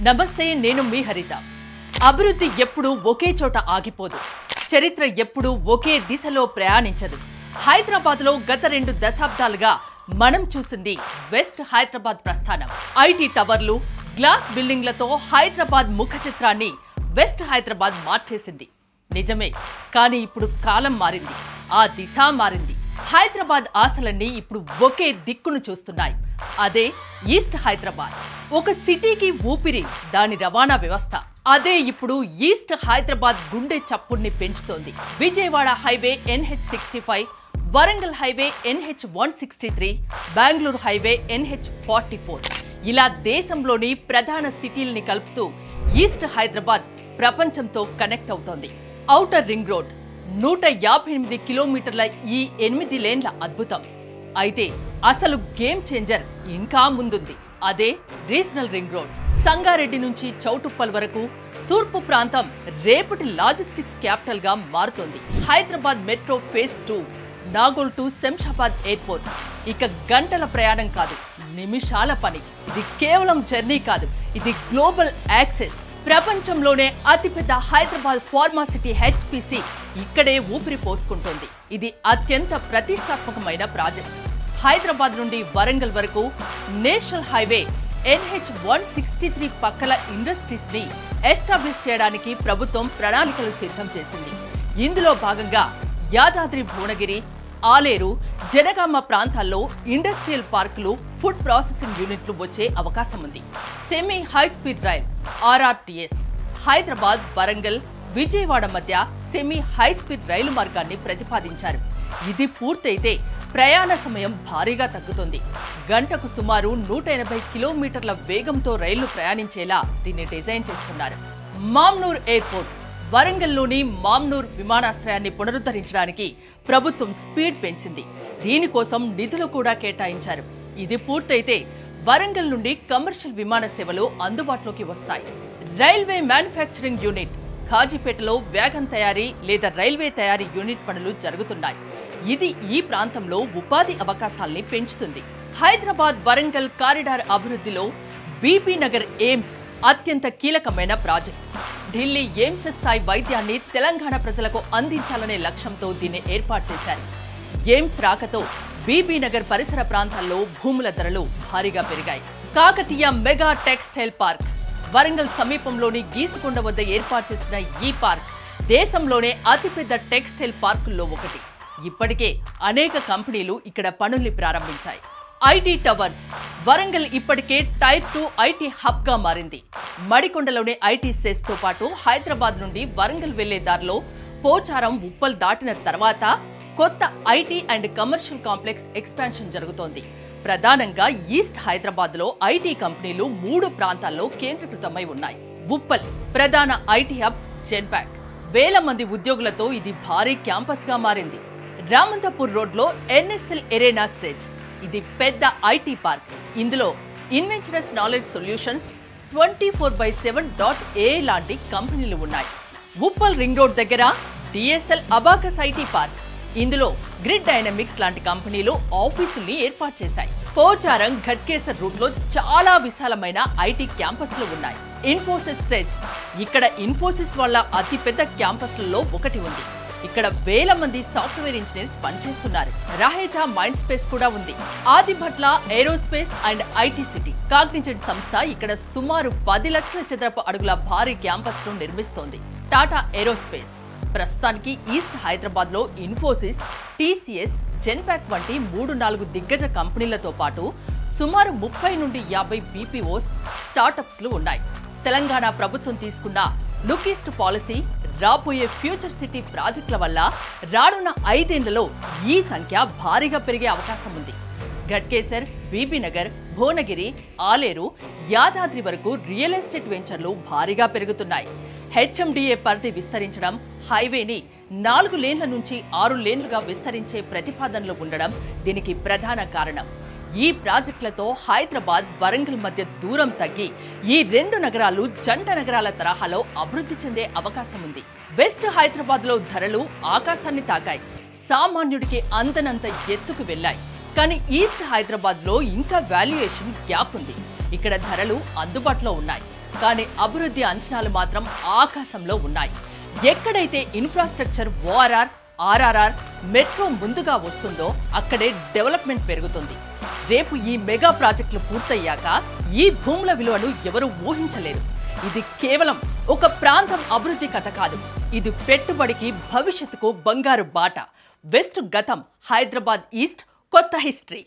నమస్తే, నేను మీ హరిత. అభివృద్ధి ఎప్పుడు ఒకే చోట ఆగిపోదు. చరిత్ర ఎప్పుడు ఒకే దిశలో ప్రయాణించదు. హైదరాబాద్లో గత 2 దశాబ్దాలుగా మనం చూసింది వెస్ట్ హైదరాబాద్ ప్రస్థానం. ఐటీ టవర్లు, గ్లాస్ బిల్డింగ్లతో హైదరాబాద్ ముఖ చిత్రాన్ని వెస్ట్ హైదరాబాద్ మార్చేసింది. నిజమే, కానీ ఇప్పుడు కాలం మారింది, ఆ దిశ మారింది. హైదరాబాద్ ఆశలన్నీ ఇప్పుడు ఒకే దిక్కును చూస్తున్నాయి. అదే ఈస్ట్ హైదరాబాద్. ఒక సిటీకి ఊపిరి దాని రవాణా వ్యవస్థ. అదే ఇప్పుడు ఈస్ట్ హైదరాబాద్ గుండె చప్పుడిని పెంచుతోంది. Vijayawada highway NH65, Warangal highway NH163, Bengaluru highway NH44. ఇలా దేశంలోని ప్రధాన సిటీల్ని కలుపుతూ ఈస్ట్ హైదరాబాద్ ప్రపంచంతో కనెక్ట్ అవుతోంది. ఔటర్ రింగ్ రోడ్ 158 కిలోమీటర్ల ఈ 8 లేన్ల అద్భుతం. అయితే అసలు గేమ్ చేంజర్ ఇంకా ముందుంది. అదే రీజనల్ రింగ్ రోడ్. సంగారెడ్డి నుంచి చౌటుప్పల్ వరకు తూర్పు ప్రాంతం రేపటి లాజిస్టిక్స్ క్యాపిటల్ గా మారుతోంది. Hyderabad metro phase 2, Nagole to Shamshabad airport. ఇక గంటల ప్రయాణం కాదు, నిమిషాల పని. ఇది కేవలం జర్నీ కాదు, ఇది గ్లోబల్ యాక్సెస్. ప్రపంచంలోనే అతిపెద్ద హైదరాబాద్ ఫార్మాసిటీ HPC ఇక్కడే ఊపిరి పోసుకుంటోంది. ఇది అత్యంత ప్రతిష్టాత్మకమైన ప్రాజెక్ట్. హైదరాబాద్ నుండి వరంగల్ వరకు నేషనల్ హైవే NH163 పక్కల ఇండస్ట్రీస్ ని ఎస్టాబ్లిష్ చేయడానికి ప్రభుత్వం ప్రణాళికలు సిద్ధం చేసింది. ఇందులో భాగంగా యాదాద్రి భువనగిరి, ఆలేరు, జనగామ ప్రాంతాల్లో ఇండస్ట్రియల్ పార్కులు, ఫుడ్ ప్రాసెసింగ్ యూనిట్లు వచ్చే అవకాశం ఉంది. Semi high speed rail RRTS Hyderabad, Warangal, Vijayawada మధ్య సెమీ హై స్పీడ్ రైలు మార్గాన్ని ప్రతిపాదించారు. ఇది పూర్తయితే ప్రయాణ సమయం భారీగా తగ్గుతుంది. గంటకు సుమారు 180 కిలోమీటర్ల వేగంతో రైళ్లు ప్రయాణించేలా దీన్ని డిజైన్ చేస్తున్నారు. మామ్నూర్ ఎయిర్పోర్ట్. వరంగల్లోని మామ్నూర్ విమానాశ్రయాన్ని పునరుద్ధరించడానికి ప్రభుత్వం స్పీడ్ పెంచింది. దీనికోసం నిధులు కూడా కేటాయించారు. ఇది పూర్తయితే వరంగల్ నుండి కమర్షియల్ విమాన సేవలు అందుబాటులోకి వస్తాయి. Railway manufacturing unit. ఖాజీపేటలో వ్యాగన్ తయారీ లేదా రైల్వే తయారీ యూనిట్ పనులు జరుగుతున్నాయి. ఇది ఈ ప్రాంతంలో ఉపాధి అవకాశాల్ని పెంచుతుంది. హైదరాబాద్ వరంగల్ కారిడార్ అభివృద్ధిలో బీపీ నగర్ ఎయిమ్స్ అత్యంత కీలకమైన ప్రాజెక్ట్. ఢిల్లీ ఎయిమ్స్ స్థాయి వైద్యాన్ని తెలంగాణ ప్రజలకు అందించాలనే లక్ష్యంతో దీన్ని ఏర్పాటు చేశారు. ఎయిమ్స్ రాకతో బీబీ నగర్ పరిసర ప్రాంతాల్లో భూముల ధరలు భారీగా పెరిగాయి. Kakatiya mega textile park. Warangal సమీపంలోని గీసుకొండ వద్ద ఏర్పాటు చేసిన ఈ పార్క్ దేశంలోనే అతిపెద్ద టెక్స్టైల్ పార్కుల్లో ఒకటి. ఇప్పటికే అనేక కంపెనీలు ఇక్కడ పనుల్ని ప్రారంభించాయి. IT towers. వరంగల్ ఇప్పటికే టైర్ 2 ఐటీ హబ్ గా మారింది. మడికొండలోని ఐటీ సెస్ తో పాటు హైదరాబాద్ నుండి వరంగల్ వెళ్లే దారిలో పోచారం, ఉప్పల్ దాటిన తర్వాత కొత్త IT and commercial complex expansion జరుగుతోంది. ప్రధానంగా ఈస్ట్ హైదరాబాద్ లో ఐటీ కంపెనీలు 3 ప్రాంతాల్లో కేంద్రీకృతమై ఉన్నాయి. ఉప్పల్ ప్రధాన ఐటీ హబ్, జెన్పాక్. వేల మంది ఉద్యోగులతో ఇది భారీ క్యాంపస్ గా మారింది. రామంతపూర్ రోడ్ లో NSL ఎరేనా సెజ్. ఇది పెద్ద ఐటీ పార్క్. ఇందులో ఇన్వెంచరస్ నాలెడ్జ్ సొల్యూషన్స్, 24/7.AI లాంటి కంపెనీలు ఉన్నాయి. ఉప్పల్ రింగ్ రోడ్ దగ్గర DSL అబాకస్ ఐటీ పార్క్. ఇందులో గ్రిడ్ డైనమిక్స్ లాంటి కంపెనీలు ఆఫీసుల్ని ఏర్పాటు చేశాయి. పోచారం, ఘట్కేసర్ రూట్ లో చాలా విశాలమైన ఐటీ క్యాంపస్లు ఉన్నాయి. ఇన్ఫోసిస్ సెజ్. ఇక్కడ ఇన్ఫోసిస్ వాళ్ళ అతిపెద్ద క్యాంపస్లలో ఒకటి ఉంది. ఇక్కడ వేల మంది సాఫ్ట్వేర్ ఇంజనీర్స్ పనిచేస్తున్నారు. రహేజా మైండ్ స్పేస్ కూడా ఉంది. Adibatla aerospace and IT city. Cognizant సంస్థ ఇక్కడ సుమారు 10 లక్షల చదరపు అడుగుల భారీ క్యాంపస్ ను నిర్మిస్తోంది. టాటా ఏరోస్పేస్. ప్రస్తుతానికి ఈస్ట్ హైదరాబాద్ లో ఇన్ఫోసిస్, TCS, జెన్పాక్ వంటి 3-4 దిగ్గజ కంపెనీలతో పాటు సుమారు 30 నుండి 50 BPOs, స్టార్టప్స్లు ఉన్నాయి. తెలంగాణ ప్రభుత్వం తీసుకున్న లుక్ ఈస్ట్ పాలసీ, రాబోయే ఫ్యూచర్ సిటీ ప్రాజెక్టుల వల్ల రానున్న 5 ఏళ్లలో ఈ సంఖ్య భారీగా పెరిగే అవకాశం ఉంది. ఘట్కేసర్, బీబీ నగర్, భువనగిరి, ఆలేరు, యాదాద్రి వరకు రియల్ ఎస్టేట్ వెంచర్లు భారీగా పెరుగుతున్నాయి. HMDA పరిధి విస్తరించడం, హైవేని 4 లేన్ల నుంచి 6 లేన్లుగా విస్తరించే ప్రతిపాదనలు ఉండడం దీనికి ప్రధాన కారణం. ఈ ప్రాజెక్టులతో హైదరాబాద్, వరంగల్ మధ్య దూరం తగ్గి ఈ 2 నగరాలు జంట నగరాల తరహాలో అభివృద్ధి చెందే అవకాశం ఉంది. వెస్ట్ హైదరాబాద్ లో ధరలు ఆకాశాన్ని తాకాయి. సామాన్యుడికి అందనంత ఎత్తుకు వెళ్లాయి. కానీ ఈస్ట్ హైదరాబాద్ లో ఇంకా వాల్యుయేషన్ గ్యాప్ ఉంది. ఇక్కడ ధరలు అందుబాటులో ఉన్నాయి. కానీ అభివృద్ధి అంచనాలు మాత్రం ఆకాశంలో ఉన్నాయి. ఎక్కడైతే ఇన్ఫ్రాస్ట్రక్చర్ ఓఆర్ఆర్, ఆర్ఆర్ఆర్, మెట్రో ముందుగా వస్తుందో అక్కడే డెవలప్మెంట్ పెరుగుతుంది. రేపు ఈ మెగా ప్రాజెక్టులు పూర్తయ్యాక ఈ భూముల విలువను ఎవరూ ఊహించలేరు. ఇది కేవలం ఒక ప్రాంతం అభివృద్ధి కథ కాదు, ఇది పెట్టుబడికి, భవిష్యత్తుకు బంగారు బాట. వెస్ట్ గతం, హైదరాబాద్ ఈస్ట్ కొత్త హిస్టరీ.